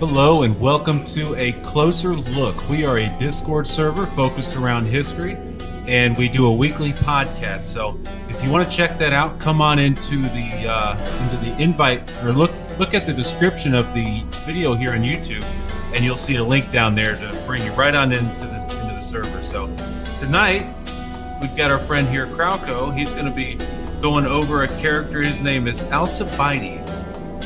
Hello and welcome to A Closer Look. We are a Discord server focused around history, and we do a weekly podcast. So if you want to check that out, come on into the invite, or look at the description of the video here on YouTube, and you'll see a link down there to bring you right on into the server. So tonight we've got our friend here, Krauko. He's going to be going over a character. His name is Alcibiades.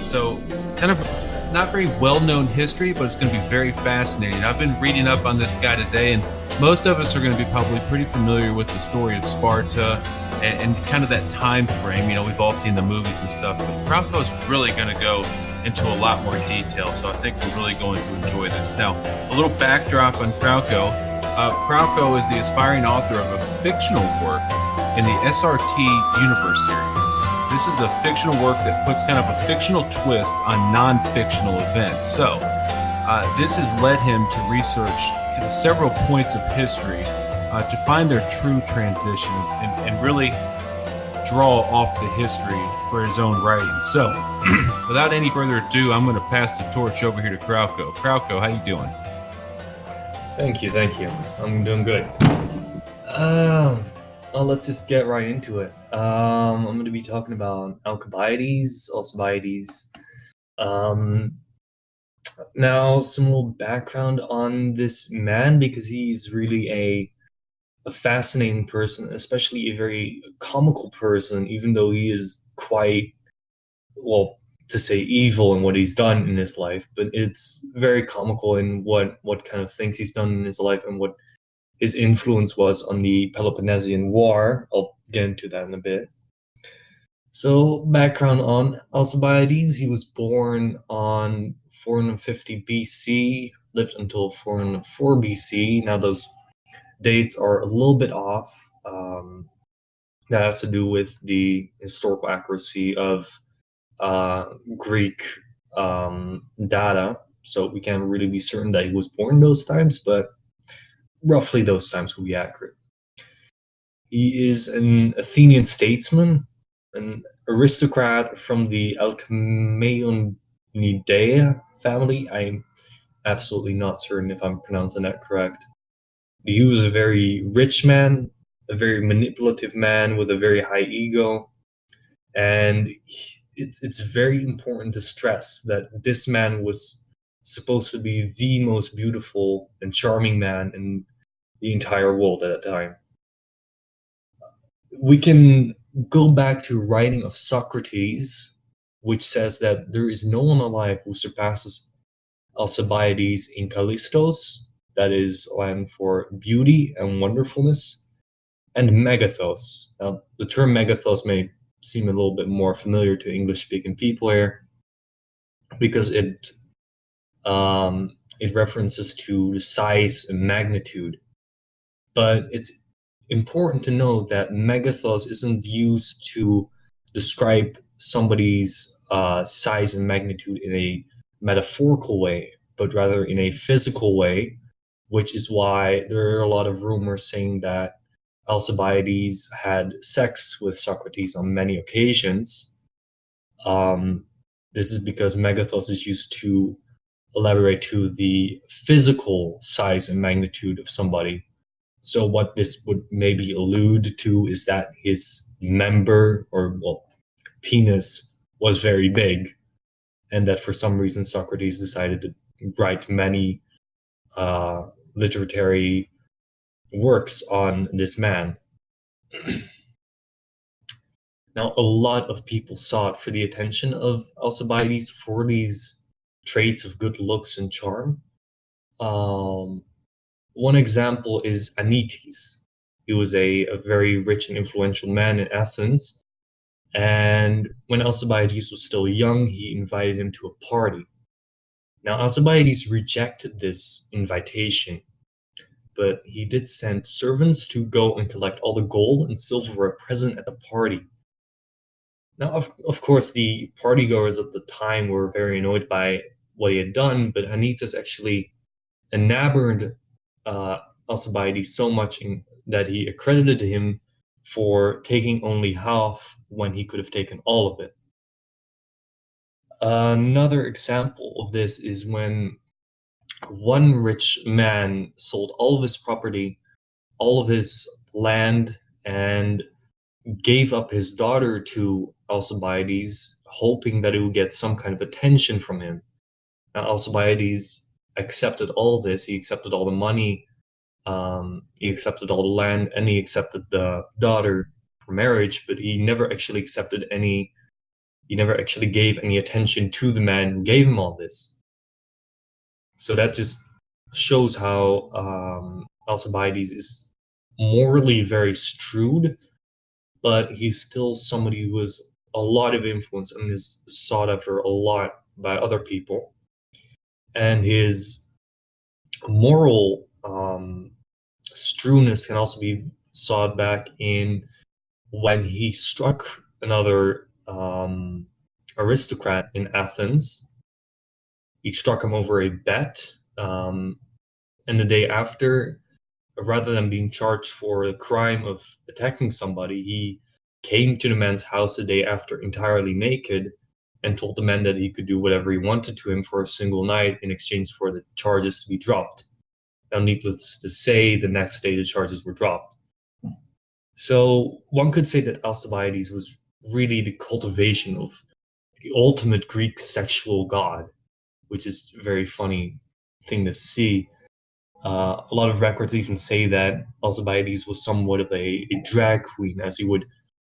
So kind of not very well-known history, but it's going to be very fascinating. I've been reading up on this guy today, and most of us are going to be probably pretty familiar with the story of Sparta and kind of that time frame. You know, we've all seen the movies and stuff, but Krauko's really going to go into a lot more detail, so I think we're really going to enjoy this. Now, a little backdrop on Krauko. Krauko is the aspiring author of a fictional work in the SRT Universe series. This is a fictional work that puts kind of a fictional twist on non-fictional events. So this has led him to research kind of several points of history to find their true transition and really draw off the history for his own writing. So without any further ado, I'm going to pass the torch over here to Krauko. Krauko, how you doing? Thank you. I'm doing good. Let's just get right into it. I'm going to be talking about Alcibiades. Now, some little background on this man, because he's really a fascinating person, especially a very comical person, even though he is quite, well, to say evil in what he's done in his life, but it's very comical in what kind of things he's done in his life and what his influence was on the Peloponnesian War. I'll get into that in a bit. So, background on Alcibiades. He was born on 450 BC, lived until 404 BC. Now, those dates are a little bit off. That has to do with the historical accuracy of Greek data. So, we can't really be certain that he was born those times, but roughly those times will be accurate. He is an Athenian statesman, an aristocrat from the Alcmaeonidae family. I'm absolutely not certain if I'm pronouncing that correct. He was a very rich man, a very manipulative man with a very high ego, and it's very important to stress that this man was supposed to be the most beautiful and charming man in the entire world at that time. We can go back to writing of Socrates, which says that there is no one alive who surpasses Alcibiades in Callistos, that is Latin for beauty and wonderfulness, and Megathos. Now, the term Megathos may seem a little bit more familiar to English-speaking people here, because it references to the size and magnitude. But it's important to note that megathos isn't used to describe somebody's size and magnitude in a metaphorical way, but rather in a physical way, which is why there are a lot of rumors saying that Alcibiades had sex with Socrates on many occasions. This is because megathos is used to elaborate to the physical size and magnitude of somebody. So what this would maybe allude to is that his member, or penis, was very big, and that for some reason Socrates decided to write many literary works on this man. Now, a lot of people sought for the attention of Alcibiades for these traits of good looks and charm. One example is Anytis. He was a very rich and influential man in Athens, and when Alcibiades was still young, he invited him to a party. Now, Alcibiades rejected this invitation, but he did send servants to go and collect all the gold and silver present at the party. Now, of course, the partygoers at the time were very annoyed by what he had done, but Anytis actually enamored Alcibiades so much that he accredited him for taking only half when he could have taken all of it. Another example of this is when one rich man sold all of his property, all of his land, and gave up his daughter to Alcibiades, hoping that he would get some kind of attention from him. Now, Alcibiades accepted all this. He accepted all the money, he accepted all the land, and he accepted the daughter for marriage, but he never actually accepted any, he never actually gave any attention to the man who gave him all this. So that just shows how Alcibiades is morally very shrewd, but he's still somebody who has a lot of influence and is sought after a lot by other people. And his moral shrewdness can also be sought back in when he struck another aristocrat in Athens. He struck him over a bet, and the day after, rather than being charged for the crime of attacking somebody, he came to the man's house the day after entirely naked and told the man that he could do whatever he wanted to him for a single night in exchange for the charges to be dropped. Now, needless to say, the next day the charges were dropped. So one could say that Alcibiades was really the cultivation of the ultimate Greek sexual god, which is a very funny thing to see. A lot of records even say that Alcibiades was somewhat of a drag queen, as he would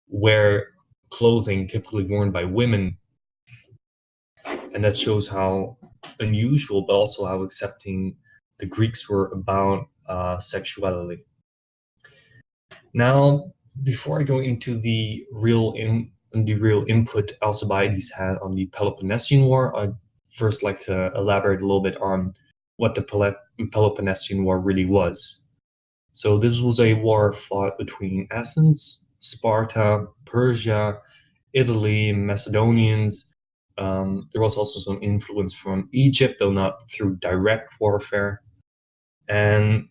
wear clothing typically worn by women. And that shows how unusual, but also how accepting the Greeks were about sexuality. Now, before I go into the real input Alcibiades had on the Peloponnesian War, I'd first like to elaborate a little bit on what the Peloponnesian War really was. So this was a war fought between Athens, Sparta, Persia, Italy, Macedonians. There was also some influence from Egypt, though not through direct warfare. And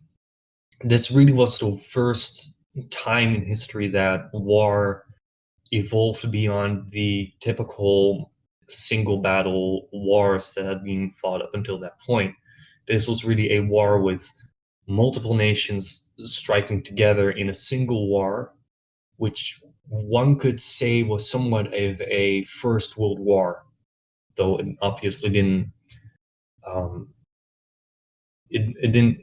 this really was the first time in history that war evolved beyond the typical single battle wars that had been fought up until that point. This was really a war with multiple nations striking together in a single war, which one could say was somewhat of a First World War, though it obviously didn't. It didn't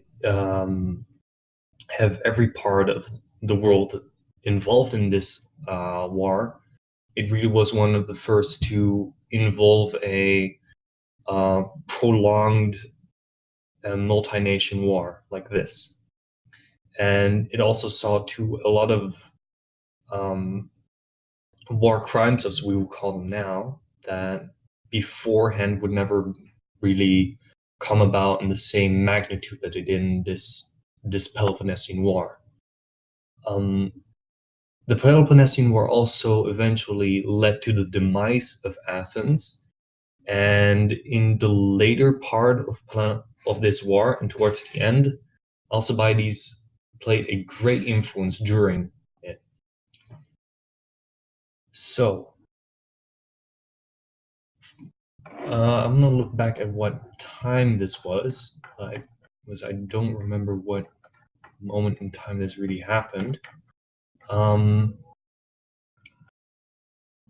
have every part of the world involved in this war. It really was one of the first to involve a prolonged multi-nation war like this. And it also saw to a lot of war crimes, as we would call them now, that beforehand would never really come about in the same magnitude that they did in this Peloponnesian War. The Peloponnesian War also eventually led to the demise of Athens, and in the later part of this war and towards the end, Alcibiades played a great influence during it. So, I'm gonna look back at what time this was, because I don't remember what moment in time this really happened.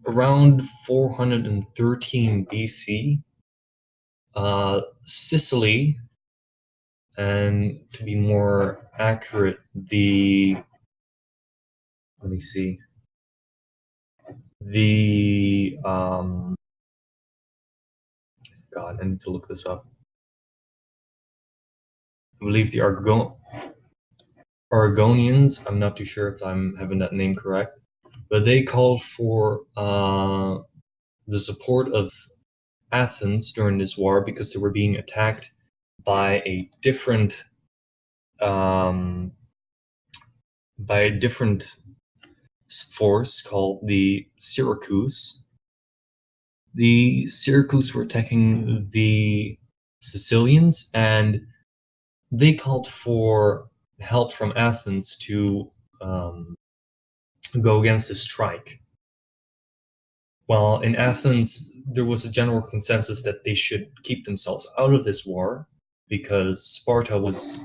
Around 413 BC, Sicily, and to be more accurate, let me see, God, I need to look this up. I believe the Argonians, I'm not too sure if I'm having that name correct, but they called for the support of Athens during this war because they were being attacked by a different force called the Syracuse. The Syracuse were attacking the Sicilians, and they called for help from Athens to go against the strike. Well, in Athens, there was a general consensus that they should keep themselves out of this war because Sparta was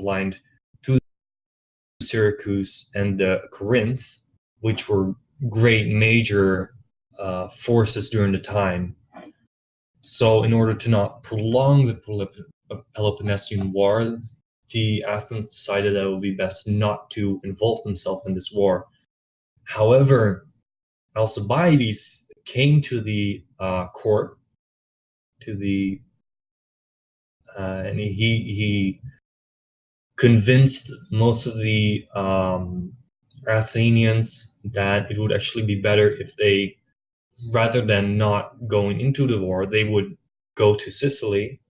aligned to Syracuse and Corinth, which were great major forces during the time. So, in order to not prolong the Peloponnesian War, the Athens decided that it would be best not to involve themselves in this war. However, Alcibiades came to the court, and he convinced most of the Athenians that it would actually be better if they, rather than not going into the war, they would go to Sicily,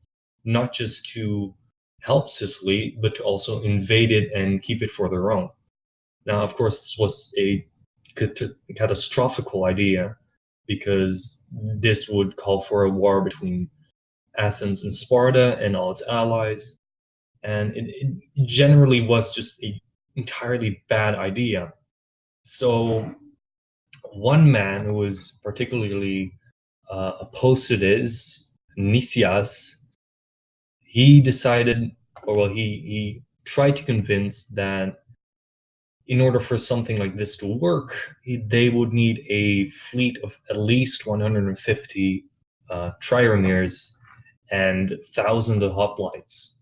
not just to help Sicily, but to also invade it and keep it for their own. Now, of course, this was a catastrophical idea because this would call for a war between Athens and Sparta and all its allies. And it generally was just an entirely bad idea. So one man who was particularly opposed to this, Nicias, he decided, or well, he tried to convince that in order for something like this to work, they would need a fleet of at least 150 triremes and thousands of hoplites,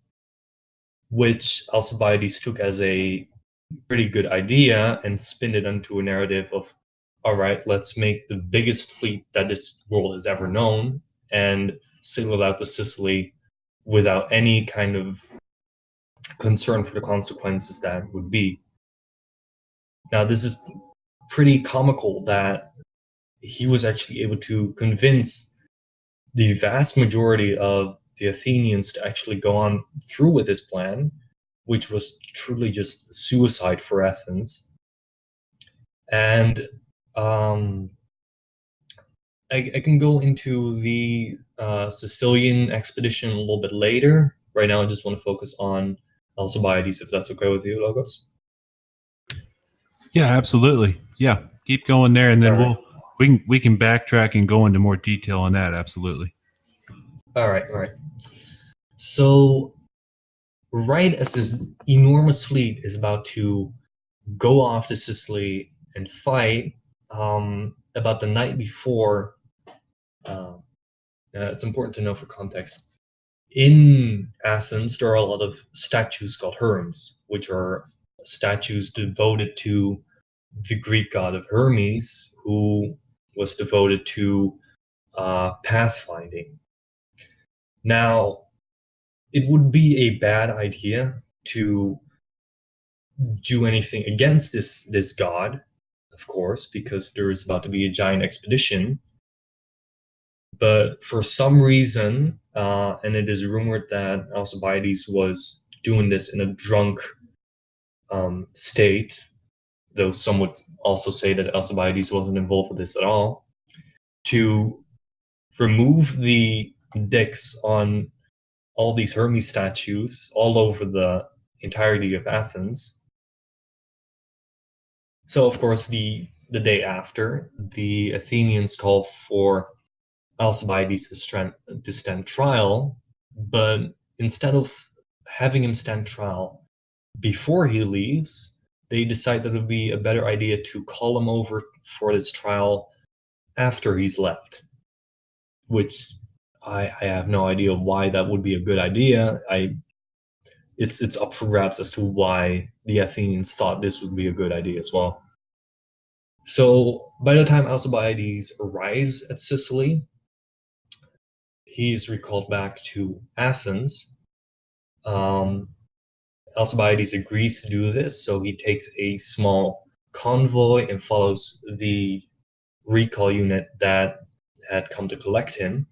which Alcibiades took as a pretty good idea and spin it into a narrative of, all right, let's make the biggest fleet that this world has ever known and sail it out to Sicily without any kind of concern for the consequences that would be. Now, this is pretty comical that he was actually able to convince the vast majority of the Athenians to actually go on through with his plan, which was truly just suicide for Athens. And I can go into the Sicilian expedition a little bit later. Right now, I just want to focus on Alcibiades, if that's okay with you, Logos. Yeah, absolutely. Yeah, keep going there, and then All right. we can backtrack and go into more detail on that. Absolutely. All right. So, right as this enormous fleet is about to go off to Sicily and fight, about the night before, it's important to know for context. In Athens, there are a lot of statues called Hermes, which are statues devoted to the Greek god of Hermes, who was devoted to pathfinding. Now, it would be a bad idea to do anything against this god, of course, because there is about to be a giant expedition. But for some reason, and it is rumored that Alcibiades was doing this in a drunk state, though some would also say that Alcibiades wasn't involved with this at all, to remove the dicks on all these Hermes statues all over the entirety of Athens. So, of course, the day after, the Athenians call for Alcibiades to stand trial, but instead of having him stand trial before he leaves, they decide that it would be a better idea to call him over for this trial after he's left, which I have no idea why that would be a good idea. It's up for grabs as to why the Athenians thought this would be a good idea as well. So by the time Alcibiades arrives at Sicily, he's recalled back to Athens. Alcibiades agrees to do this, so he takes a small convoy and follows the recall unit that had come to collect him.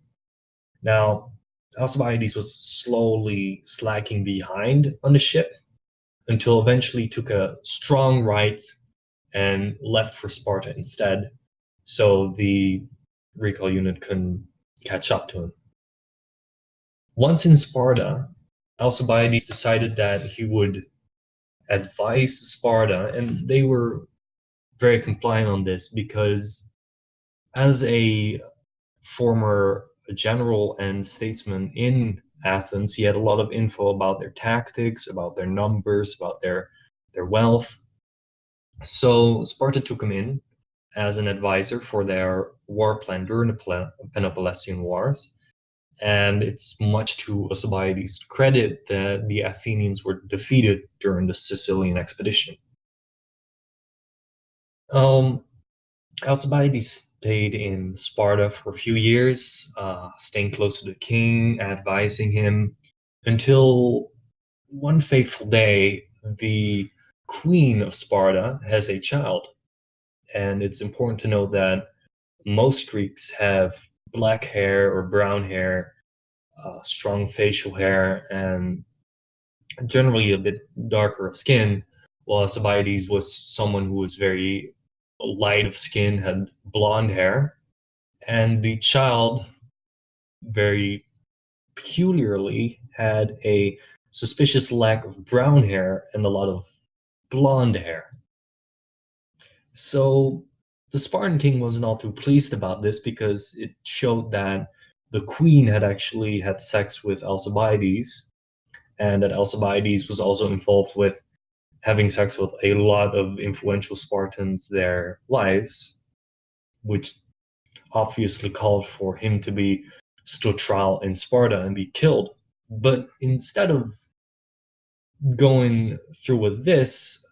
Now, Alcibiades was slowly slacking behind on the ship until eventually took a strong right and left for Sparta instead, so the recall unit couldn't catch up to him. Once in Sparta, Alcibiades decided that he would advise Sparta, and they were very compliant on this because As a former general and statesman in Athens, he had a lot of info about their tactics, about their numbers, about their wealth. So Sparta took him in as an advisor for their war plan during the Peloponnesian Wars. And it's much to Alcibiades' credit that the Athenians were defeated during the Sicilian expedition. Alcibiades stayed in Sparta for a few years, staying close to the king, advising him, until one fateful day, the queen of Sparta has a child. And it's important to note that most Greeks have black hair or brown hair, strong facial hair, and generally a bit darker of skin, while Alcibiades was someone who was very light of skin, had blonde hair, and the child very peculiarly had a suspicious lack of brown hair and a lot of blonde hair. So the Spartan king wasn't all too pleased about this because it showed that the queen had actually had sex with Alcibiades, and that Alcibiades was also involved with having sex with a lot of influential Spartans, their wives, which obviously called for him to be stood trial in Sparta and be killed. But instead of going through with this,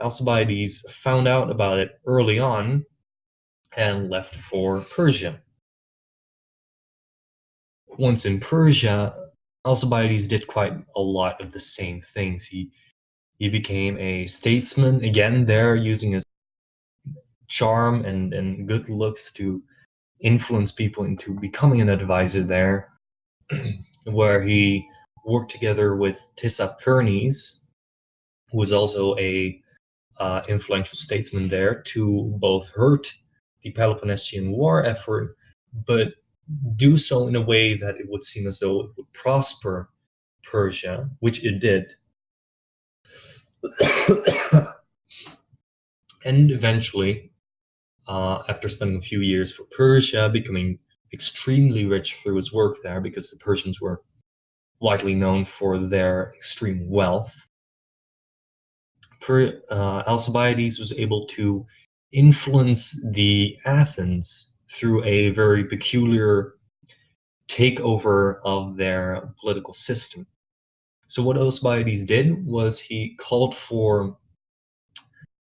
Alcibiades found out about it early on and left for Persia. Once in Persia, Alcibiades did quite a lot of the same things. He became a statesman, again, there using his charm and good looks to influence people into becoming an advisor there, where he worked together with Tissaphernes, who was also a influential statesman there, to both hurt the Peloponnesian War effort, but do so in a way that it would seem as though it would prosper Persia, which it did. And eventually, after spending a few years for Persia, becoming extremely rich through his work there, because the Persians were widely known for their extreme wealth, Alcibiades was able to influence the Athens through a very peculiar takeover of their political system. So what Alcibiades did was he called for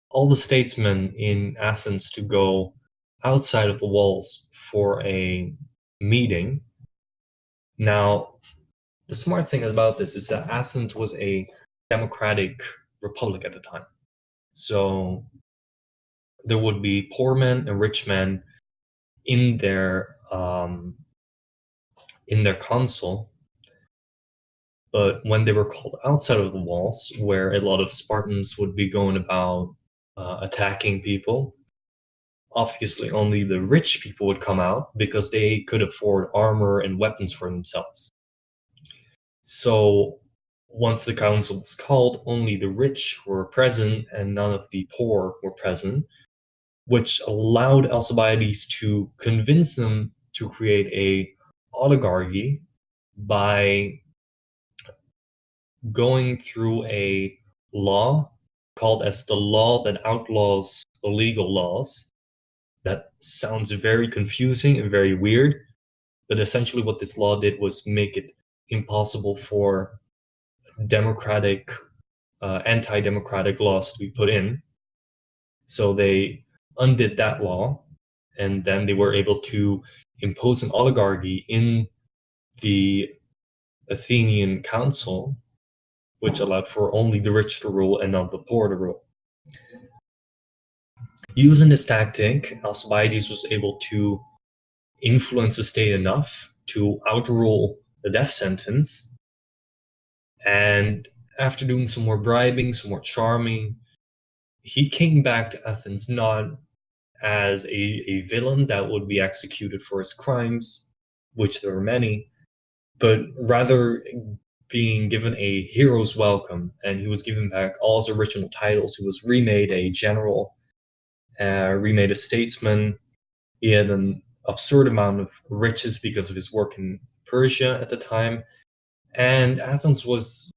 all the statesmen in Athens to go outside of the walls for a meeting. Now, the smart thing about this is that Athens was a democratic republic at the time. So there would be poor men and rich men in their consul, but when they were called outside of the walls, where a lot of Spartans would be going about attacking people, obviously only the rich people would come out because they could afford armor and weapons for themselves. So once the council was called, only the rich were present and none of the poor were present, which allowed Alcibiades to convince them to create a oligarchy by going through a law called as the law that outlaws illegal laws. That sounds very confusing and very weird, but essentially what this law did was make it impossible for democratic, anti-democratic laws to be put in. So they undid that law, and then they were able to impose an oligarchy in the Athenian council, which allowed for only the rich to rule and not the poor to rule. Using this tactic, Alcibiades was able to influence the state enough to outrule the death sentence. And after doing some more bribing, some more charming, he came back to Athens not as a villain that would be executed for his crimes, which there were many, but rather being given a hero's welcome, and he was given back all his original titles. He was remade a general, remade a statesman. He had an absurd amount of riches because of his work in Persia at the time, and Athens was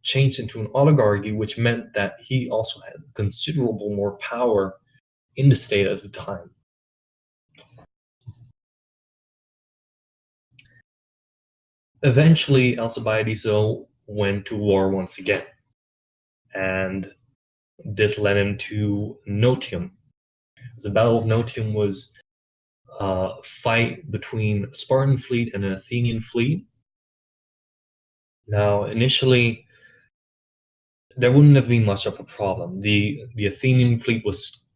changed into an oligarchy, which meant that he also had considerable more power in the state at the time. Eventually, Alcibiades went to war once again, and this led him to Notium. The Battle of Notium was a fight between a Spartan fleet and an Athenian fleet. Now, initially, there wouldn't have been much of a problem. The Athenian fleet was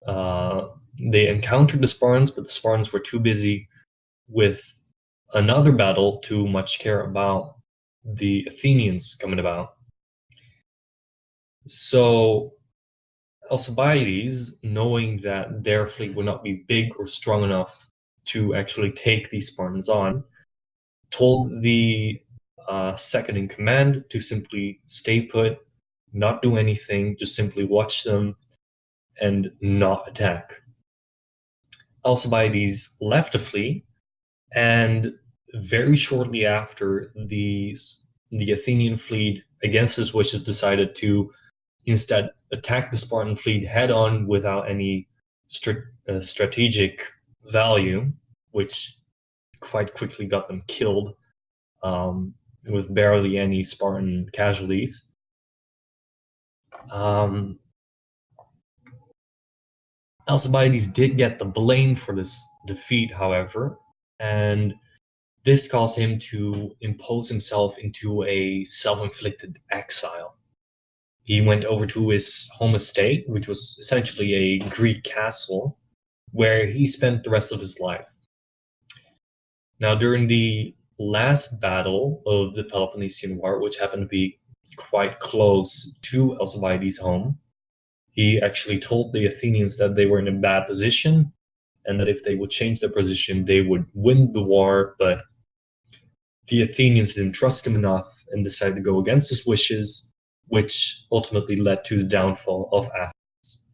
they encountered the Spartans, but the Spartans were too busy with another battle to much care about the Athenians coming about. So Alcibiades, knowing that their fleet would not be big or strong enough to actually take these Spartans on, told the second in command to simply stay put, not do anything, just simply watch them and not attack. Alcibiades left the fleet, and very shortly after, the Athenian fleet, against his wishes, decided to instead attack the Spartan fleet head on without any strategic value, which quite quickly got them killed with barely any Spartan casualties. Alcibiades did get the blame for this defeat, however, and this caused him to impose himself into a self-inflicted exile. He went over to his home estate, which was essentially a Greek castle, where he spent the rest of his life. Now, during the last battle of the Peloponnesian War, which happened to be quite close to Alcibiades' home, he actually told the Athenians that they were in a bad position and that if they would change their position, they would win the war. But the Athenians didn't trust him enough and decided to go against his wishes, which ultimately led to the downfall of Athens.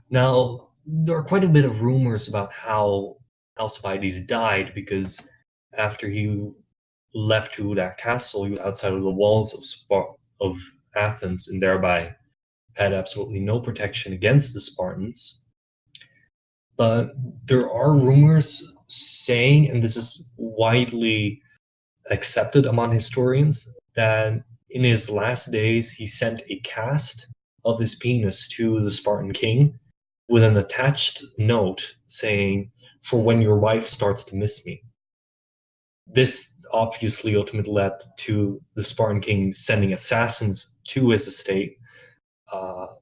Now, there are quite a bit of rumors about how Alcibiades died, because after he left to that castle, he was outside of the walls of Athens and thereby had absolutely no protection against the Spartans. But there are rumors saying, and this is widely accepted among historians, that in his last days he sent a cast of his penis to the Spartan king with an attached note saying, "For when your wife starts to miss me." This obviously ultimately led to the Spartan king sending assassins to his estate.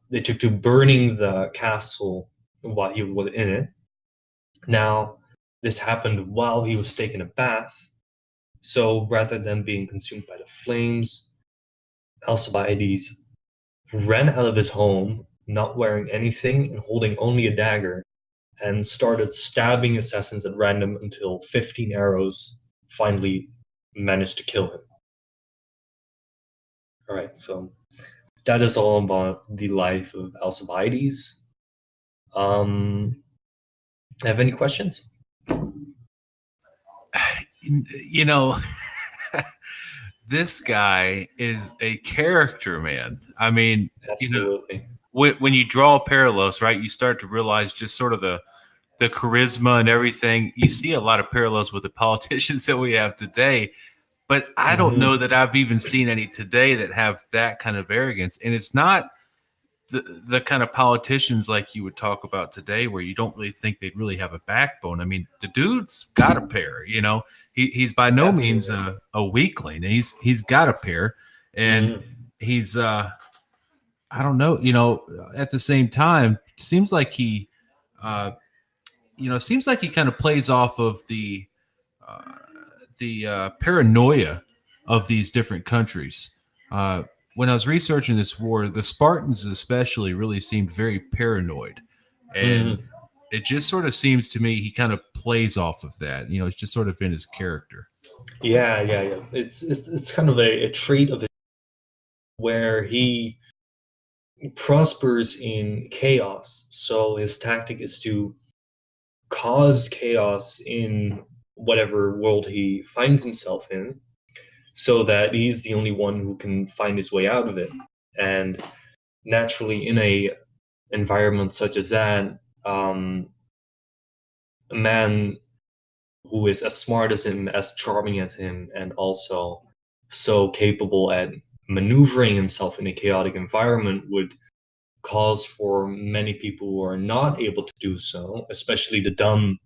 They took to burning the castle while he was in it. Now, this happened while he was taking a bath, so rather than being consumed by the flames, Alcibiades ran out of his home, not wearing anything and holding only a dagger, and started stabbing assassins at random until 15 arrows finally managed to kill him. All right, so that is all about the life of Alcibiades. Have any questions? You know, this guy is a character, man. I mean, Absolutely. When you draw parallels, right, you start to realize just sort of the charisma and everything. You see a lot of parallels with the politicians that we have today, but I don't know that I've even seen any today that have that kind of arrogance. And it's not the kind of politicians like you would talk about today, where you don't really think they'd really have a backbone. I mean, the dude's got a pair. He's by no means a weakling. He's got a pair, and he's I don't know. At the same time, seems like he seems like he kind of plays off of the paranoia of these different countries. When I was researching this war, the Spartans especially really seemed very paranoid, and it just sort of seems to me he kind of plays off of that. It's just sort of in his character. Yeah. It's kind of a trait of it where he prospers in chaos. So his tactic is to cause chaos in whatever world he finds himself in, so that he's the only one who can find his way out of it. And naturally, in a environment such as that, a man who is as smart as him, as charming as him, and also so capable at maneuvering himself in a chaotic environment would cause for many people who are not able to do so, especially the dumb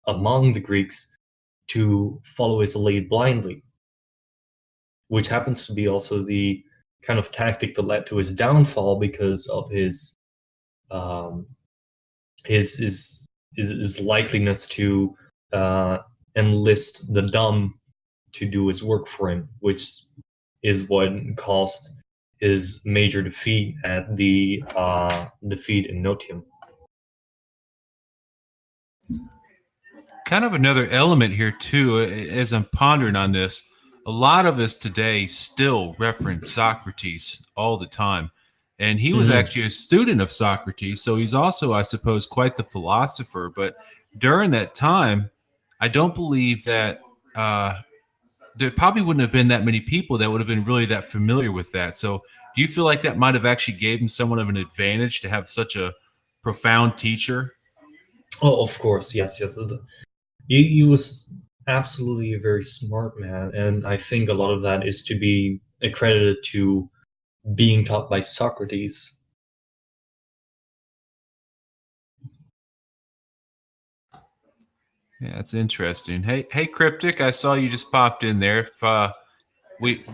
among the Greeks, to follow his lead blindly, which happens to be also the kind of tactic that led to his downfall because of um, his likeliness to uh, enlist the dumb to do his work for him, which is what caused his major defeat at the defeat in Notium. Kind of another element here too, as I'm pondering on this. A lot of us today still reference Socrates all the time, and he was Mhm. actually a student of Socrates, so he's also, I suppose, quite the philosopher. But during that time, I don't believe that there probably wouldn't have been that many people that would have been really that familiar with that. So, do you feel like that might have actually gave him somewhat of an advantage to have such a profound teacher? Oh, of course, yes, yes. He was absolutely a very smart man, and I think a lot of that is to be accredited to being taught by Socrates. Yeah, that's interesting. Hey, Cryptic, I saw you just popped in there. If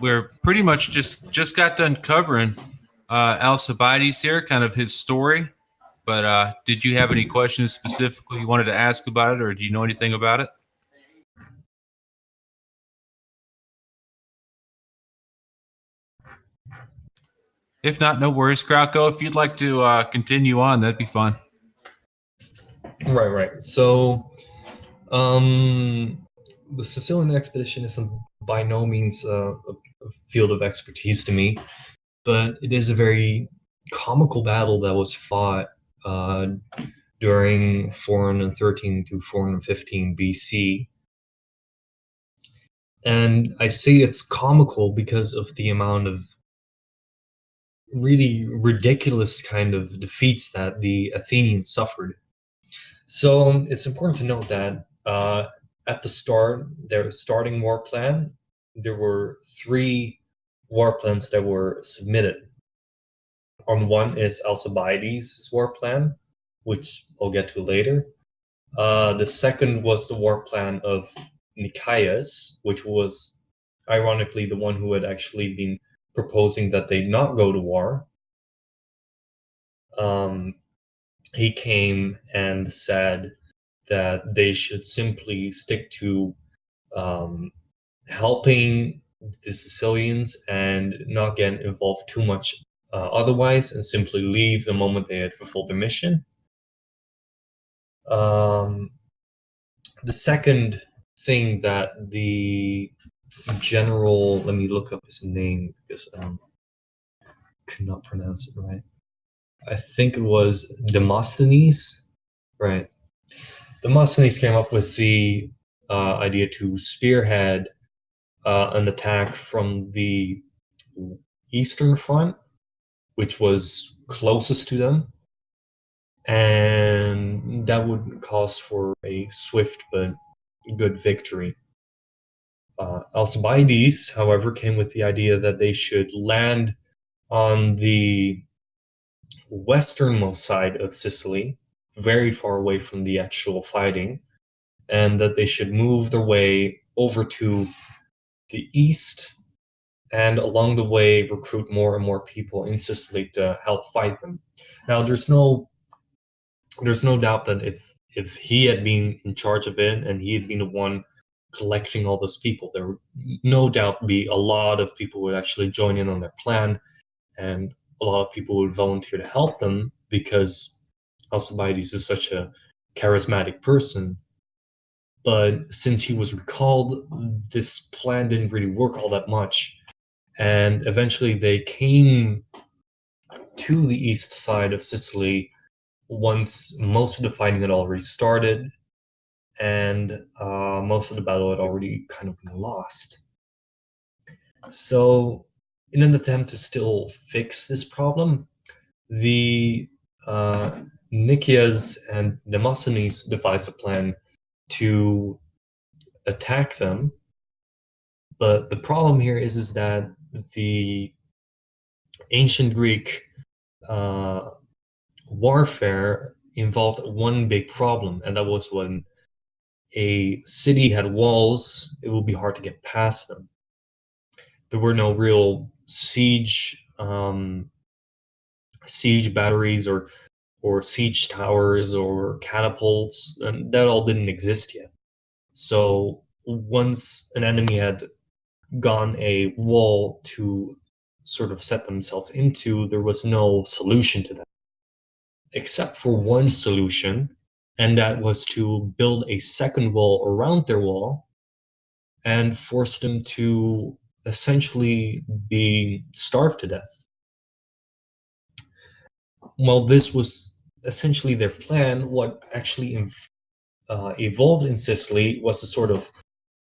we're pretty much just got done covering Alcibiades here, kind of his story. But did you have any questions specifically you wanted to ask about it, or do you know anything about it? If not, no worries, Krauko. If you'd like to continue on, that'd be fun. Right, right. So, um, the Sicilian expedition isn't by no means a field of expertise to me, but it is a very comical battle that was fought uh, during 413 to 415 BC. And I say it's comical because of the amount of really ridiculous kind of defeats that the Athenians suffered. So it's important to note that at the start, their starting war plan, there were three war plans that were submitted. On one is Alcibiades' war plan, which I'll get to later. The second was the war plan of Nicaeus, which was ironically the one who had actually been proposing that they not go to war. Um, he came and said that they should simply stick to um, helping the Sicilians and not get involved too much otherwise, and simply leave the moment they had fulfilled their mission. Um, the second thing that the general, let me look up his name because I could not pronounce it right. I think it was Demosthenes, right? Demosthenes came up with the idea to spearhead an attack from the eastern front, which was closest to them, and that would cause for a swift but good victory. Alcibiades, however, came with the idea that they should land on the westernmost side of Sicily, very far away from the actual fighting, and that they should move their way over to the east and along the way recruit more and more people in Sicily to help fight them. Now, there's no doubt that if he had been in charge of it and he had been the one collecting all those people, there would no doubt be a lot of people who would actually join in on their plan, and a lot of people would volunteer to help them because Alcibiades is such a charismatic person. But since he was recalled, this plan didn't really work all that much. And eventually they came to the east side of Sicily once most of the fighting had already started. and most of the battle had already kind of been lost. So, in an attempt to still fix this problem, the Nicias and Demosthenes devised a plan to attack them. But the problem here is that the ancient Greek warfare involved one big problem, and that was when a city had walls, it would be hard to get past them. There were no real siege batteries or siege towers or catapults, and that all didn't exist yet. So once an enemy had gone a wall to sort of set themselves into, there was no solution to that, except for one solution, and that was to build a second wall around their wall and force them to essentially be starved to death. Well, this was essentially their plan. What actually evolved in Sicily was a sort of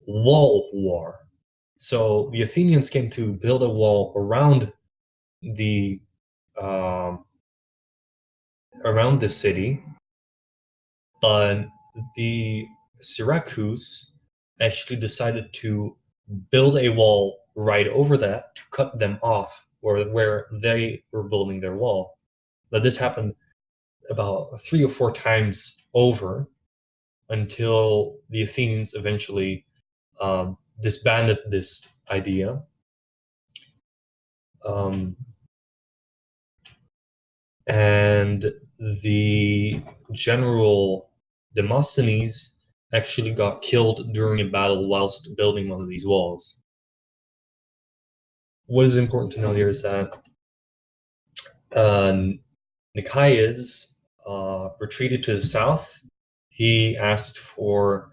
wall war. So the Athenians came to build a wall the um, around the city, but the Syracuse actually decided to build a wall right over that to cut them off where they were building their wall. But this happened about 3 or 4 times over until the Athenians eventually disbanded this idea. And the general Demosthenes actually got killed during a battle whilst building one of these walls. What is important to know here is that Nicaeus retreated to the south. He asked for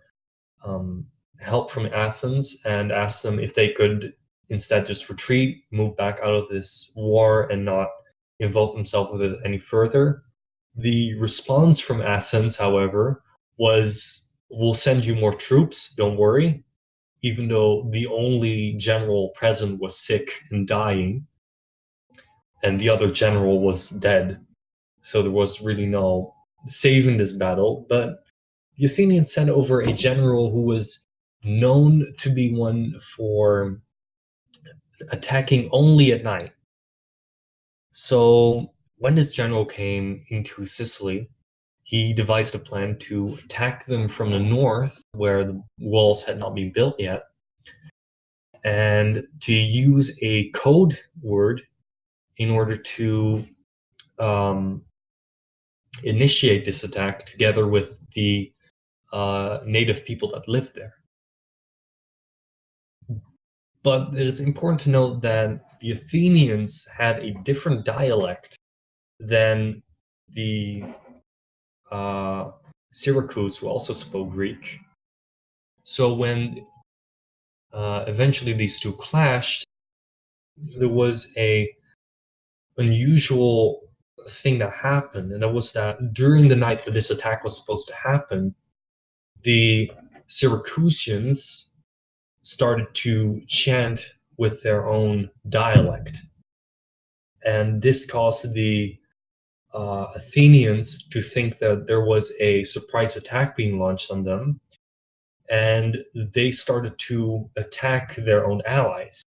help from Athens and asked them if they could instead just retreat, move back out of this war, and not involve themselves with it any further. The response from Athens, however, was, "We'll send you more troops, don't worry," even though the only general present was sick and dying, and the other general was dead. So there was really no saving this battle. But the Athenians sent over a general who was known to be one for attacking only at night. So when this general came into Sicily, he devised a plan to attack them from the north, where the walls had not been built yet, and to use a code word in order to initiate this attack together with the native people that lived there. But it is important to note that the Athenians had a different dialect than the Syracuse, who also spoke Greek. So when eventually these two clashed, there was a unusual thing that happened, and that was that during the night that this attack was supposed to happen, the Syracusans started to chant with their own dialect. And this caused the Athenians to think that there was a surprise attack being launched on them, and they started to attack their own allies.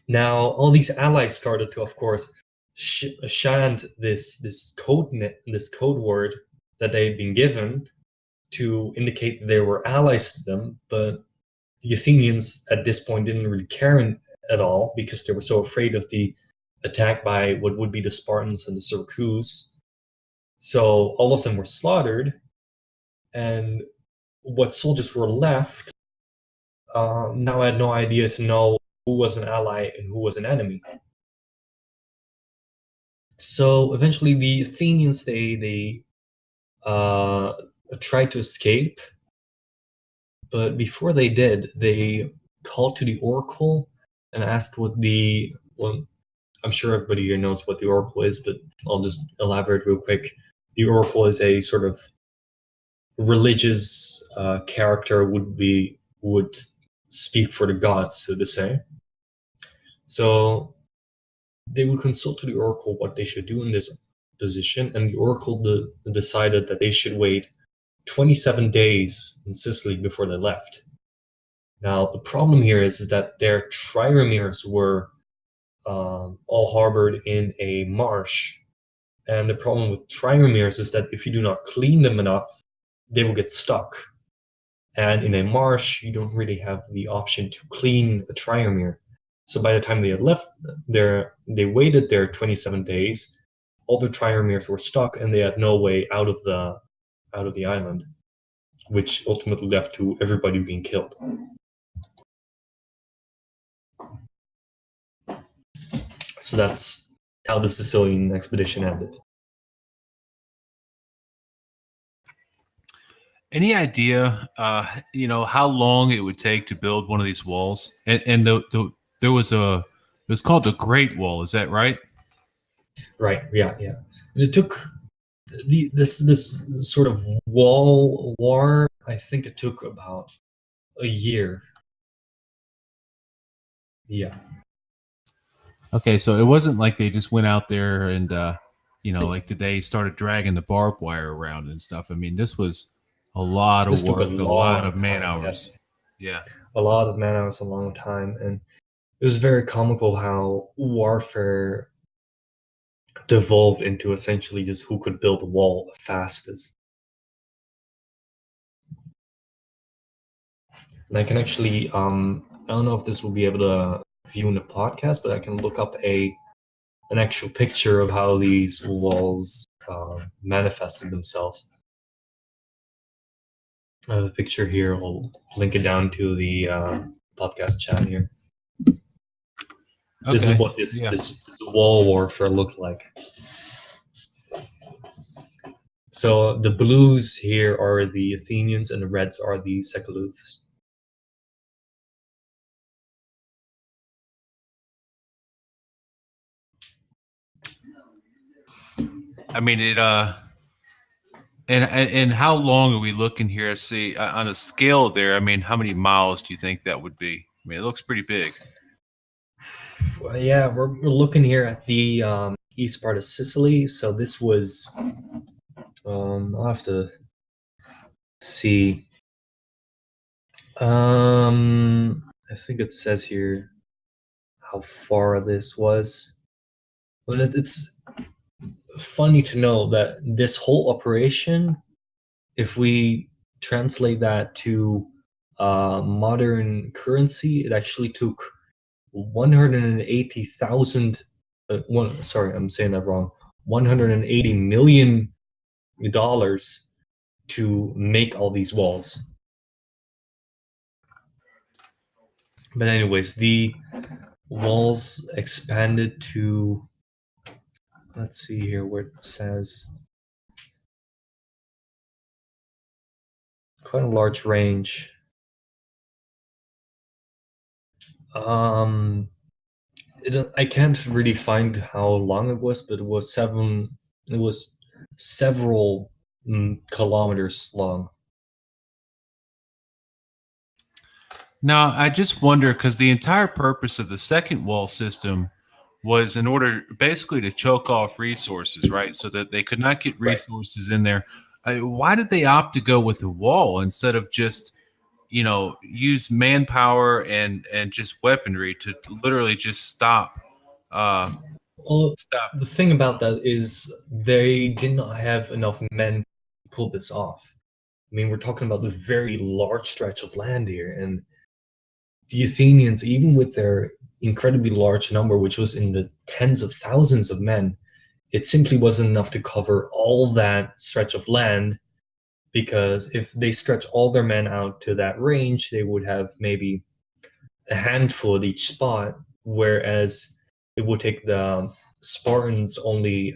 Now, all these allies started to, of course, chant this code word that they had been given to indicate that they were allies to them, but the Athenians at this point didn't really care at all because they were so afraid of the attack by what would be the Spartans and the Syracuse. So all of them were slaughtered, and what soldiers were left now had no idea to know who was an ally and who was an enemy. So eventually the Athenians, they tried to escape, but before they did, they called to the oracle and asked well, I'm sure everybody here knows what the oracle is, but I'll just elaborate real quick. The oracle is a sort of religious character would speak for the gods, so to say. So they would consult to the oracle what they should do in this position, and the oracle decided that they should wait 27 days in Sicily before they left. Now, the problem here is that their triremes were all harbored in a marsh. And the problem with triremes is that if you do not clean them enough, they will get stuck. And in a marsh, you don't really have the option to clean a trireme. So by the time they had left, they waited their 27 days. All the triremes were stuck, and they had no way out of the island, which ultimately left to everybody being killed. So that's how the Sicilian expedition ended. Any idea, how long it would take to build one of these walls? And there was it was called the Great Wall. Is that right? Right. Yeah. Yeah. And it took this sort of war. I think it took about a year. Yeah. Okay, so it wasn't like they just went out there and like today started dragging the barbed wire around and stuff. I mean, this was a lot This of took a work, a lot long of man time. hours. Yes. Yeah. A lot of man hours, a long time, and it was very comical how warfare devolved into essentially just who could build a wall fastest. And I can actually, I don't know if this will be able to view in the podcast, but I can look up an actual picture of how these walls manifested themselves. I have a picture here. I'll link it down to the podcast chat here. Okay. This is what this wall warfare looked like. So the blues here are the Athenians, and the reds are the Secoluths. I mean, and how long are we looking here? See, on a scale there, I mean, how many miles do you think that would be? I mean, it looks pretty big. Well, yeah, we're looking here at the east part of Sicily. So this was, I'll have to see. I think it says here how far this was. But it's funny to know that this whole operation, if we translate that to modern currency, it actually took 180,000. Sorry, I'm saying that wrong. $180 million to make all these walls. But anyways, the walls expanded to, let's see here where it says, quite a large range. I can't really find how long it was, but it was several kilometers long. Now, I just wonder because the entire purpose of the second wall system was in order basically to choke off resources, right? So that they could not get resources in there. Why did they opt to go with a wall instead of just, use manpower and just weaponry to literally just stop? Well, the thing about that is they did not have enough men to pull this off. I mean, we're talking about a very large stretch of land here, and the Athenians, even with their incredibly large number, which was in the tens of thousands of men, it simply wasn't enough to cover all that stretch of land, because if they stretch all their men out to that range, they would have maybe a handful at each spot, whereas it would take the Spartans only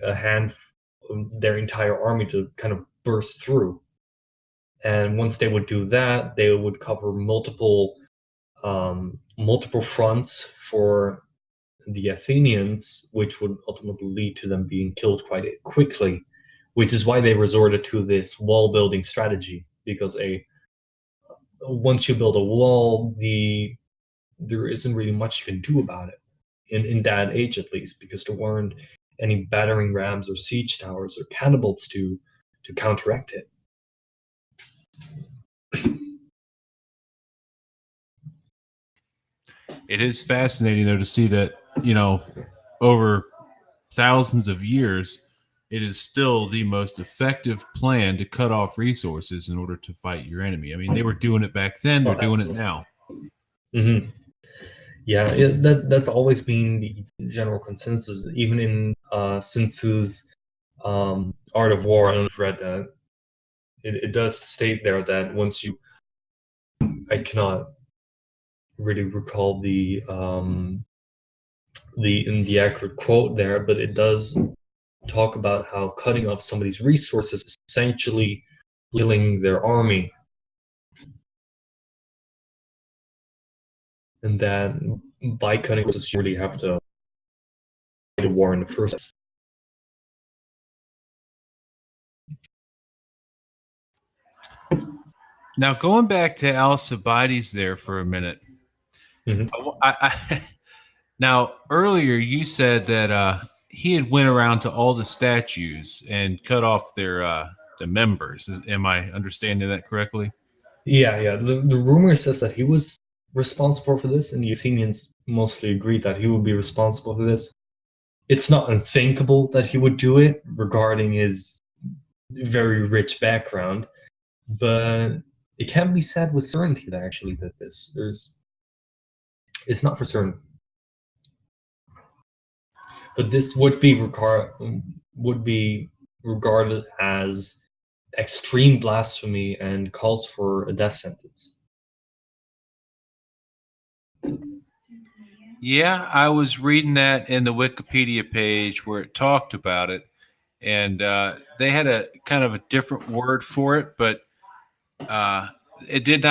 their entire army to kind of burst through. And once they would do that, they would cover multiple fronts for the Athenians, which would ultimately lead to them being killed quite quickly, which is why they resorted to this wall building strategy. because a once you build a wall, there isn't really much you can do about it in that age, at least, because there weren't any battering rams or siege towers or catapults to counteract it. It is fascinating, though, to see that, over thousands of years, it is still the most effective plan to cut off resources in order to fight your enemy. I mean, they were doing it back then, they're Oh, doing it absolutely. now. Mm-hmm. Yeah, that's always been the general consensus, even in Sun Tzu's Art of War. I don't know if you read that. It does state there that once you, I cannot really recall the accurate quote there, but it does talk about how cutting off somebody's resources is essentially killing their army, and that by cutting resources you really have to fight a war in the first place. Now, going back to Alcibiades there for a minute. Mhm. Now, earlier you said that he had went around to all the statues and cut off their the members. Am I understanding that correctly? Yeah. The rumor says that he was responsible for this, and the Athenians mostly agreed that he would be responsible for this. It's not unthinkable that he would do it, regarding his very rich background, but it can't be said with certainty that actually did this. It's not for certain, but this would be regarded as extreme blasphemy and calls for a death sentence. Yeah, I was reading that in the Wikipedia page where it talked about it, and they had a kind of a different word for it, but uh, it did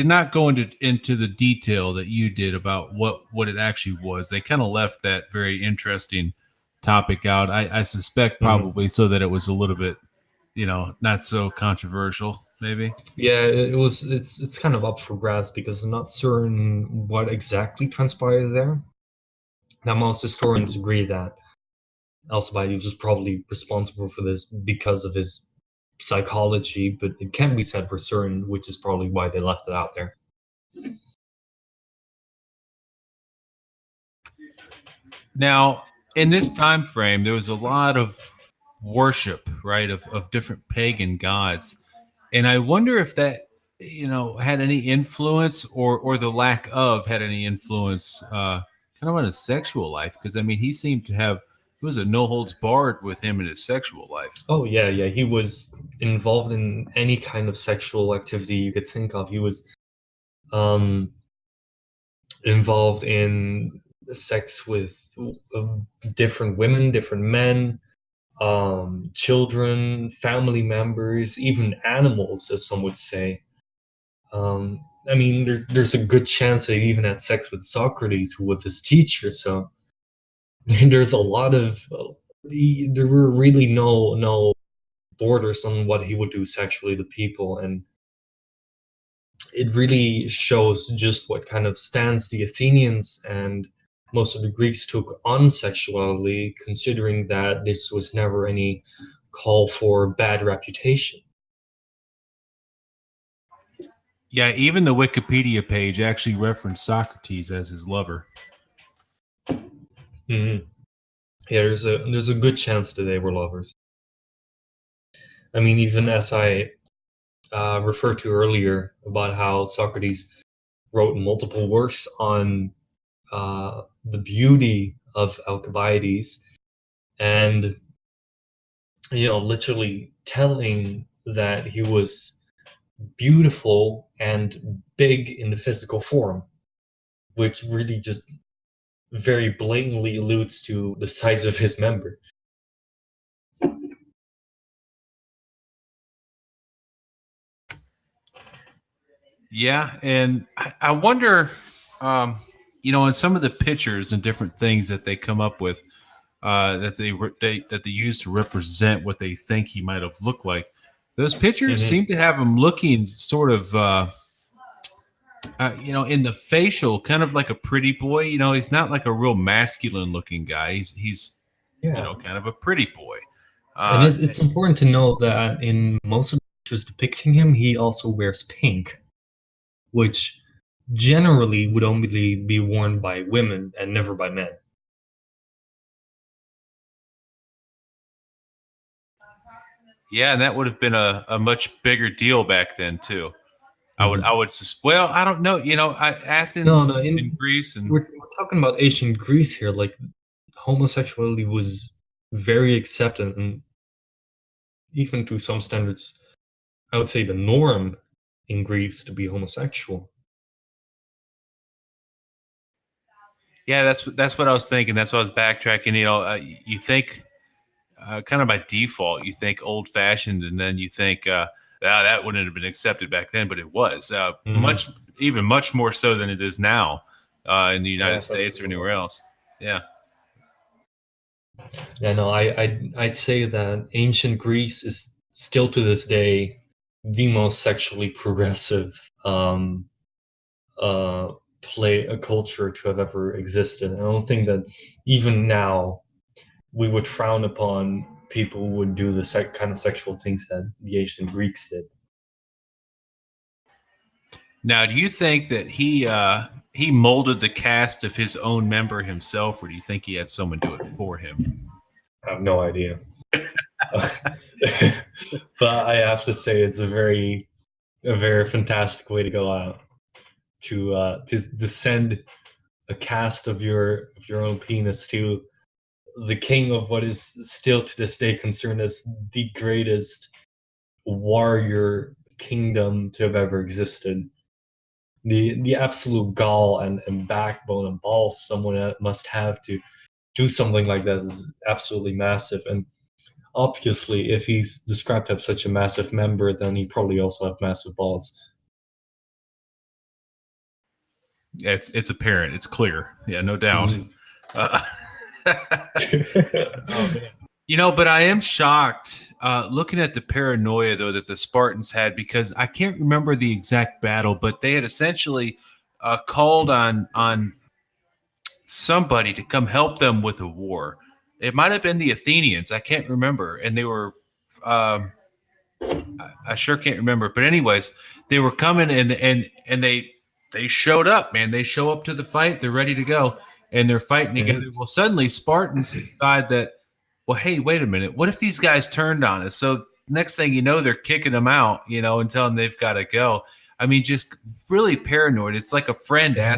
not go into the detail that you did about what it actually was. They kind of left that very interesting topic out. I suspect Mhm. probably so that it was a little bit, not so controversial, maybe. Yeah, it was. It's kind of up for grabs because I'm not certain what exactly transpired there. Now, most historians agree that Alcibiades was probably responsible for this because of his psychology, but it can't be said for certain, which is probably why they left it out there. Now, in this time frame, there was a lot of worship, right, of different pagan gods, and I wonder if that had any influence, or the lack of had any influence, kind of on his sexual life. Because I mean, he seemed to have it was a no holds barred with him in his sexual life. Oh yeah. He was involved in any kind of sexual activity you could think of. He was um, involved in sex with different women, different men, children, family members, even animals, as some would say. I mean, there's a good chance that he even had sex with Socrates, who was his teacher. So there's a lot of there were really no borders on what he would do sexually to people, and it really shows just what kind of stance the Athenians and most of the Greeks took on sexuality, considering that this was never any call for bad reputation. Yeah, even the Wikipedia page actually referenced Socrates as his lover. Mhm. Yeah, there's a good chance that they were lovers. I mean, even as I referred to earlier about how Socrates wrote multiple works on the beauty of Alcibiades, and literally telling that he was beautiful and big in the physical form, which really just very blatantly alludes to the size of his member. Yeah, and I wonder, in some of the pictures and different things that they come up with, that they use to represent what they think he might have looked like. those pictures Hmm. seem to have him looking sort of, in the facial, kind of like a pretty boy. He's not like a real masculine looking guy. He's Yeah, kind of a pretty boy. and Uh, it's important to note that in most of the pictures depicting him, he also wears pink, which generally would only be worn by women and never by men. yeah, and that would have been a much bigger deal back then too. I Mhm. would well, I don't know. No, Athens no, and Greece and we're talking about ancient Greece here. Like homosexuality was very accepted, and even to some standards, I would say the norm in Greece to be homosexual. yeah, that's what I was thinking. That's what I was backtracking. You think kind of by default, you think old fashioned, and then you think that wouldn't have been accepted back then, but it was Hmm. even much more so than it is now in the United Yes, States or absolutely. anywhere else. Yeah. Yeah, no, I'd say that ancient Greece is still to this day the most sexually progressive uh, play a culture to have ever existed. I don't think that even now we would frown upon people who would do the kind of sexual things that the ancient Greeks did. Now, do you think that he molded the cast of his own member himself, or do you think he had someone do it for him? I have no idea. But I have to say it's a very fantastic way to go out to send a cast of your own penis to the king of what is still to this day concerned as the greatest warrior kingdom to have ever existed. The absolute gall and backbone and balls someone must have to do something like that is absolutely massive. And obviously, if he's described to have such a massive member, then he probably also have massive balls. It's apparent. It's clear. Yeah, no doubt. Mhm. Uh, oh man. But I am shocked looking at the paranoia though that the Spartans had because I can't remember the exact battle, but they had essentially called on somebody to come help them with a war. It might have been the Athenians. I can't remember, and they were. Um, I sure can't remember, but anyways, they were coming and they showed up. Man, they show up to the fight. They're ready to go, and they're fighting together. Mhm. Well, suddenly Spartans decide that, well, hey, wait a minute. What if these guys turned on us? So next thing you know, they're kicking them out, and telling them they've got to go. I mean, just really paranoid. It's like a friend Yeah,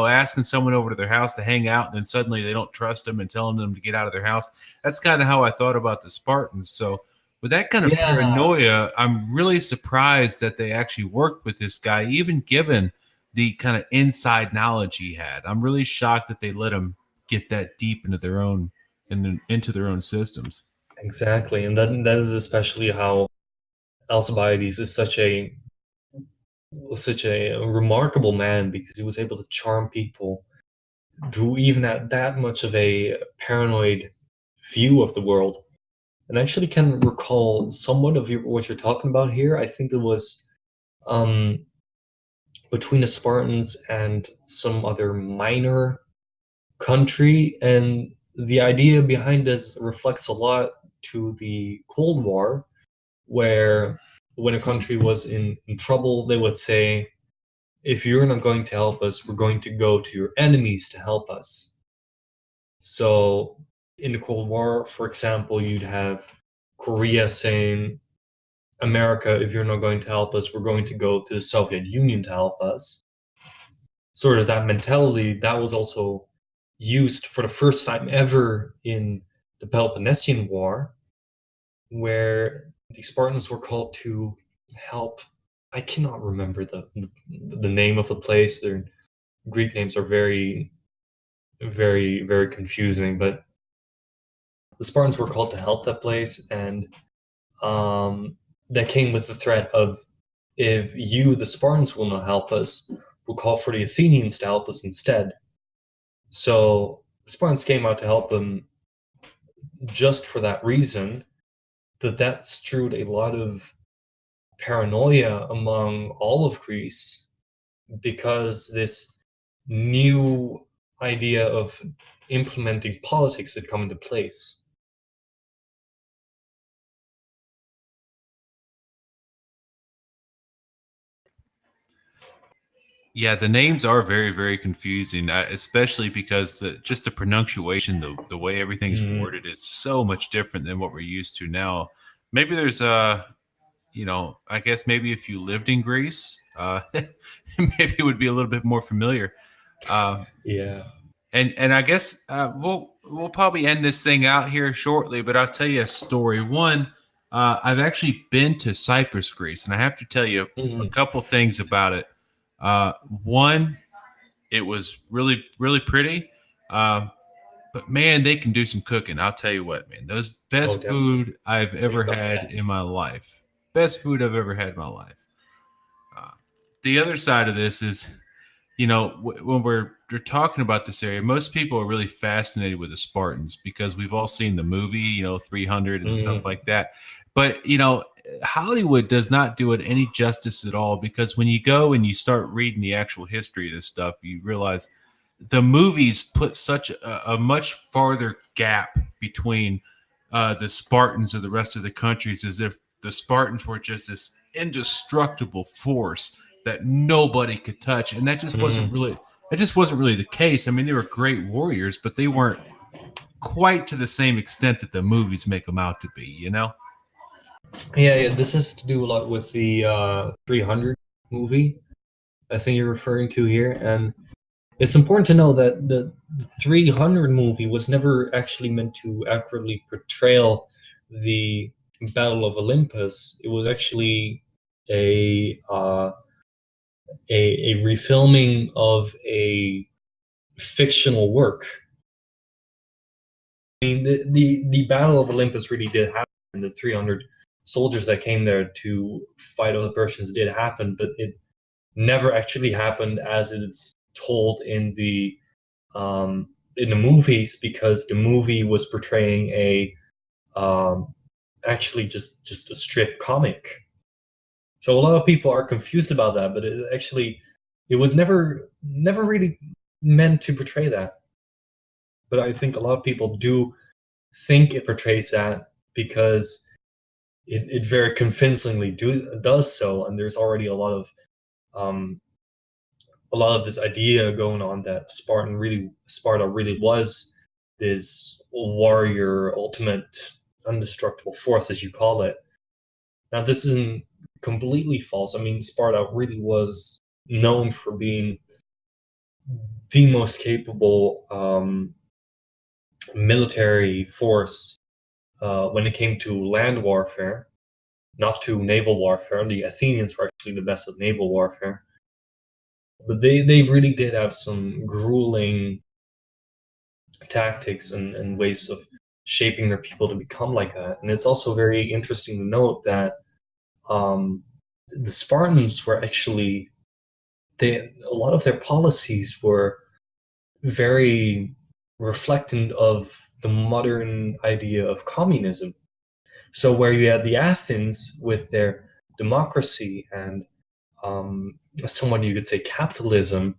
asking someone over to their house to hang out, and then suddenly they don't trust them and telling them to get out of their house. That's kind of how I thought about the Spartans. So with that kind of yeah, paranoia, I'm really surprised that they actually worked with this guy, even given the kind of inside knowledge he had. I'm really shocked that they let him get that deep into their own systems. exactly. And that is especially how Alcibiades is such a remarkable man because he was able to charm people who even had that much of a paranoid view of the world. And I actually can recall somewhat of what you're talking about here. I think it was um, between the Spartans and some other minor country, and the idea behind this reflects a lot to the Cold War, where when a country was in trouble, they would say, if you're not going to help us, we're going to go to your enemies to help us. So in the Cold War, for example, you'd have Korea saying, America, if you're not going to help us, we're going to go to the Soviet Union to help us. Sort of that mentality that was also used for the first time ever in the Peloponnesian War, where the Spartans were called to help. I cannot remember the name of the place. Their Greek names are very confusing, but the Spartans were called to help that place, and that came with the threat of if you, the Spartans, will not help us, we'll call for the Athenians to help us instead. So the Spartans came out to help them just for that reason, but that strewed a lot of paranoia among all of Greece because this new idea of implementing politics had come into place. Yeah, the names are very, very confusing, especially because just the pronunciation, the way everything's Mm, worded, it's so much different than what we're used to now. Maybe there's I guess maybe if you lived in Greece, maybe it would be a little bit more familiar. Uh, yeah. and I guess we'll probably end this thing out here shortly, but I'll tell you a story. One, I've actually been to Cyprus, Greece, and I have to tell you a Mm, couple things about it. One, it was really, really pretty. Uh, but man, they can do some cooking. I'll tell you what, man. Those oh, best definitely. food I've ever The had in best. my life. Best food I've ever had in my life. Uh, the other side of this is, when we're talking about this area, most people are really fascinated with the Spartans because we've all seen the movie, 300 and stuff Mm, like that. But, Hollywood does not do it any justice at all because when you go and you start reading the actual history of this stuff, you realize the movies put such a much farther gap between the Spartans and the rest of the countries as if the Spartans were just this indestructible force that nobody could touch, and mm. that just wasn't really the case. I mean, they were great warriors, but they weren't quite to the same extent that the movies make them out to be. Yeah, yeah, this has to do a lot with the 300 movie I think you're referring to here. And it's important to know that the 300 movie was never actually meant to accurately portray the Battle of Olympus. It was actually a uh, a refilming of a fictional work. I mean, the Battle of Olympus really did happen, and the 300 soldiers that came there to fight other Persians did happen, but it never actually happened as it's told in the movies because the movie was portraying a actually just a strip comic. So a lot of people are confused about that, but it was never really meant to portray that. But I think a lot of people do think it portrays that because it very convincingly does so, and there's already um, a lot of this idea going on that Sparta really was this warrior, ultimate, indestructible force, as you call it. Now, this isn't completely false. I mean, Sparta really was known for being the most capable military force when it came to land warfare, not to naval warfare. The Athenians were actually the best at naval warfare, but they really did have some grueling tactics and ways of shaping their people to become like that. And it's also very interesting to note that the Spartans were actually a lot of their policies were very reflectant of the modern idea of communism. So where you had the Athens with their democracy and somewhat you could say capitalism,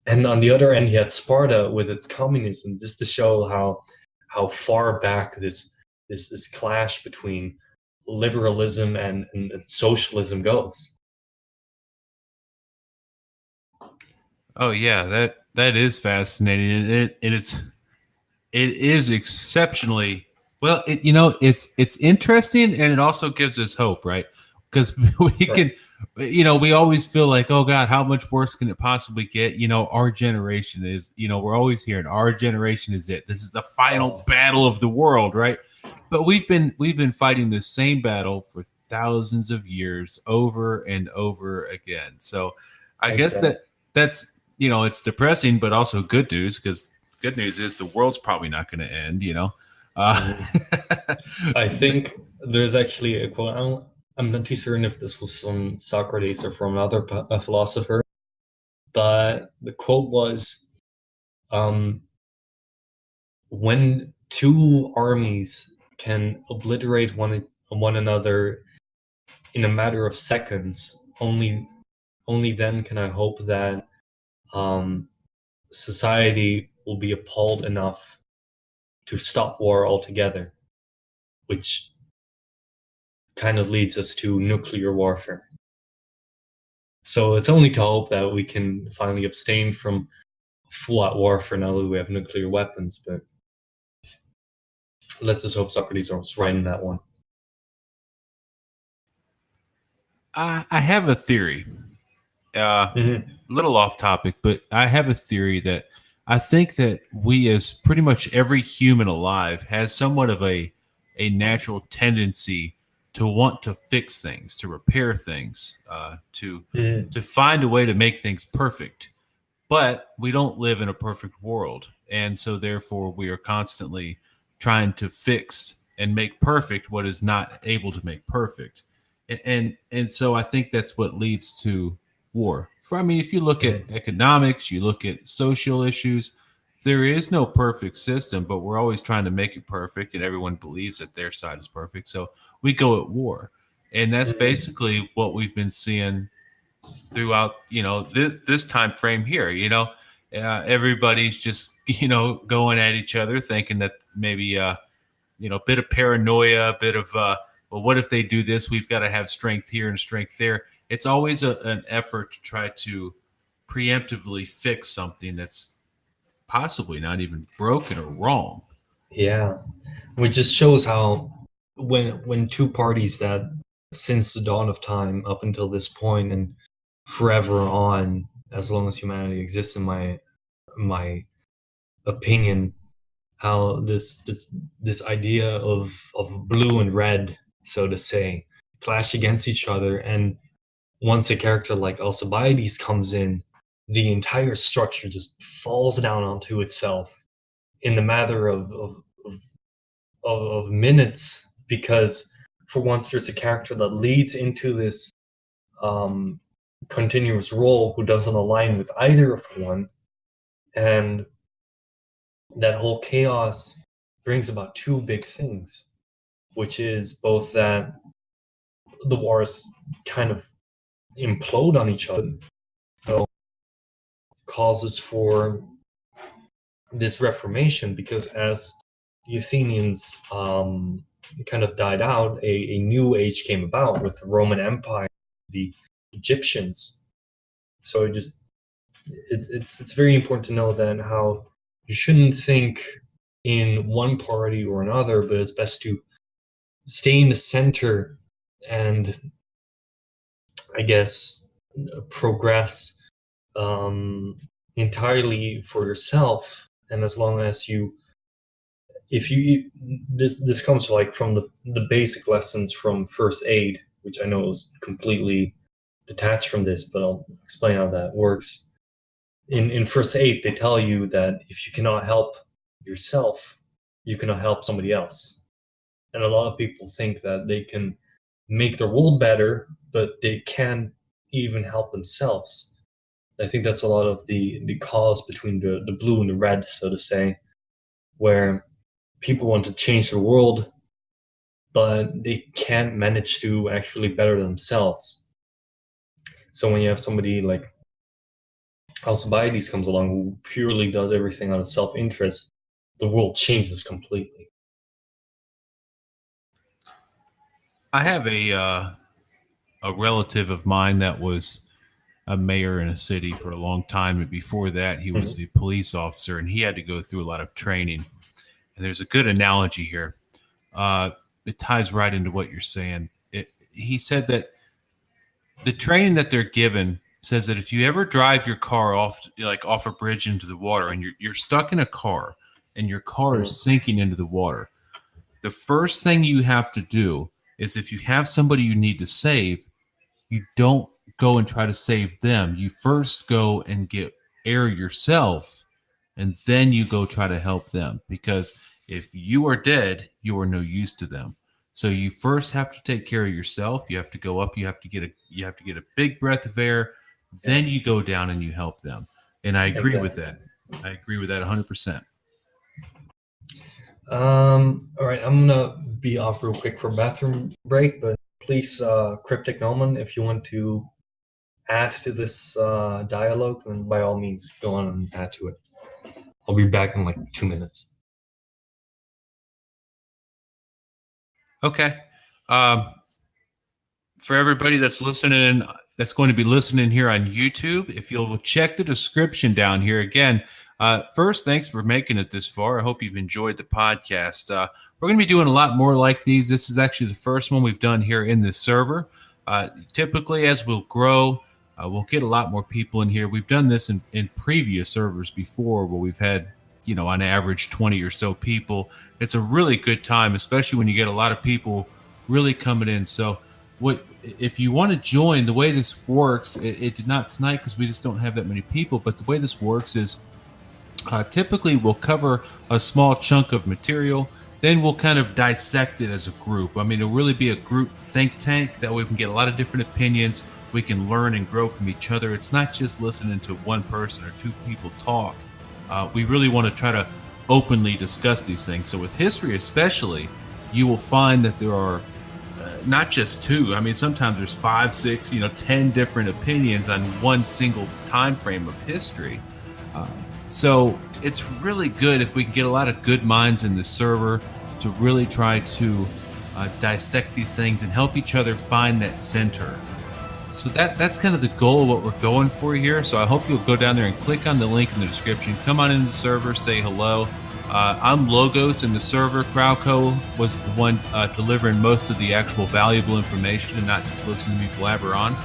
and on the other end you had Sparta with its communism, just to show how far back this clash between liberalism and socialism goes. Oh yeah, that is fascinating, and it is exceptionally well. It's interesting, and it also gives us hope, right? Because we Right. can, we always feel like, oh God, how much worse can it possibly get? Our generation is, we're always hearing our generation is it. This is the final Oh, battle of the world, right? But we've been fighting the same battle for thousands of years, over and over again. So, I guess exactly. that's it's depressing, but also good news because good news is the world's probably not going to end. Uh, Mhm. I think there's actually a quote. I'm not too certain if this was from Socrates or from another philosopher, but the quote was, um, "When two armies can obliterate one another in a matter of seconds, only then can I hope that um, society will be appalled enough to stop war altogether, which kind of leads us to nuclear warfare. So it's only to hope that we can finally abstain from full-out warfare now that we have nuclear weapons, but let's just hope Socrates was right in that one. I have a theory. A Mm-hmm. little off topic, but I have a theory that I think that we, as pretty much every human alive, has somewhat of a natural tendency to want to fix things, to repair things, Mm-hmm. to find a way to make things perfect. But we don't live in a perfect world, and so therefore we are constantly trying to fix and make perfect what is not able to make perfect. And so I think that's what leads to war. For I mean, if you look at Mm-hmm. economics, you look at social issues, there is no perfect system, but we're always trying to make it perfect, and everyone believes that their side is perfect. So we go at war. And that's Mm-hmm. basically what we've been seeing throughout, this time frame here. Everybody's just going at each other, thinking that maybe a bit of paranoia, a bit of well, what if they do this? We've got to have strength here and strength there. It's always an effort to try to preemptively fix something that's possibly not even broken or wrong. Yeah, which just shows how when two parties that since the dawn of time up until this point and forever on, as long as humanity exists, in my opinion, how this idea of blue and red, so to say, clash against each other, and once a character like Alcibiades comes in, the entire structure just falls down onto itself in the matter of minutes, because for once there's a character that leads into this um, continuous role who doesn't align with either of the one, and that whole chaos brings about two big things, which is both that the wars kind of implode on each other, so causes for this reformation, because as the Athenians kind of died out, a new age came about with the Roman Empire, the Egyptians. So it's very important to know that how you shouldn't think in one party or another, but it's best to stay in the center and I guess progress um, entirely for yourself. And as long as you, if you, this comes like from the basic lessons from first aid, which I know is completely detached from this, but I'll explain how that works. In first aid, they tell you that if you cannot help yourself, you cannot help somebody else. And a lot of people think that they can make their world better, but they can't even help themselves. I think that's a lot of the cause between the blue and the red, so to say, where people want to change the world, but they can't manage to actually better themselves. So when you have somebody like Alcibiades comes along who purely does everything out of self-interest, the world changes completely. I have a relative of mine that was a mayor in a city for a long time, and before that, he was Mhm. a police officer, and he had to go through a lot of training. And there's a good analogy here. It ties right into what you're saying. He said that the training that they're given says that if you ever drive your car off a bridge into the water, and you're stuck in a car, and your car is Mhm. sinking into the water, the first thing you have to do is, if you have somebody you need to save, you don't go and try to save them. You first go and get air yourself, and then you go try to help them. Because if you are dead, you are no use to them. So you first have to take care of yourself. You have to go up. You have to get a big breath of air. Yeah, Then you go down and you help them. And I agree with exactly. that. I agree with that 100%. All right, I'm gonna be off real quick for a bathroom break, but please, Cryptic Noman, if you want to add to this dialogue, then by all means, go on and add to it. I'll be back in like 2 minutes. Okay. Um, for everybody that's listening, that's going to be listening here on YouTube, if you'll check the description down here again. First, thanks for making it this far. I hope you've enjoyed the podcast. We're going to be doing a lot more like these. This is actually the first one we've done here in this server. Typically, as we'll grow, we'll get a lot more people in here. We've done this in previous servers before where we've had, on average 20 or so people. It's a really good time, especially when you get a lot of people really coming in. So what if you want to join? The way this works, it did not tonight because we just don't have that many people, but the way this works is typically we'll cover a small chunk of material, then we'll kind of dissect it as a group. I mean, it'll really be a group think tank. That way we can get a lot of different opinions. We can learn and grow from each other. It's not just listening to one person or two people talk. We really want to try to openly discuss these things. So with history especially, you will find that there are not just two. I mean, sometimes there's 5, 6, 10 different opinions on one single time frame of history. So it's really good if we can get a lot of good minds in the server to really try to dissect these things and help each other find that center. So that's kind of the goal of what we're going for here. So I hope you'll go down there and click on the link in the description. Come on into the server, say hello. I'm Logos in the server. Crowco was the one delivering most of the actual valuable information and not just listening to me blabber on.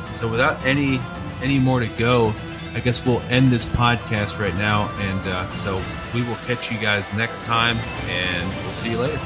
So without any more to go, I guess we'll end this podcast right now. And so we will catch you guys next time, and we'll see you later.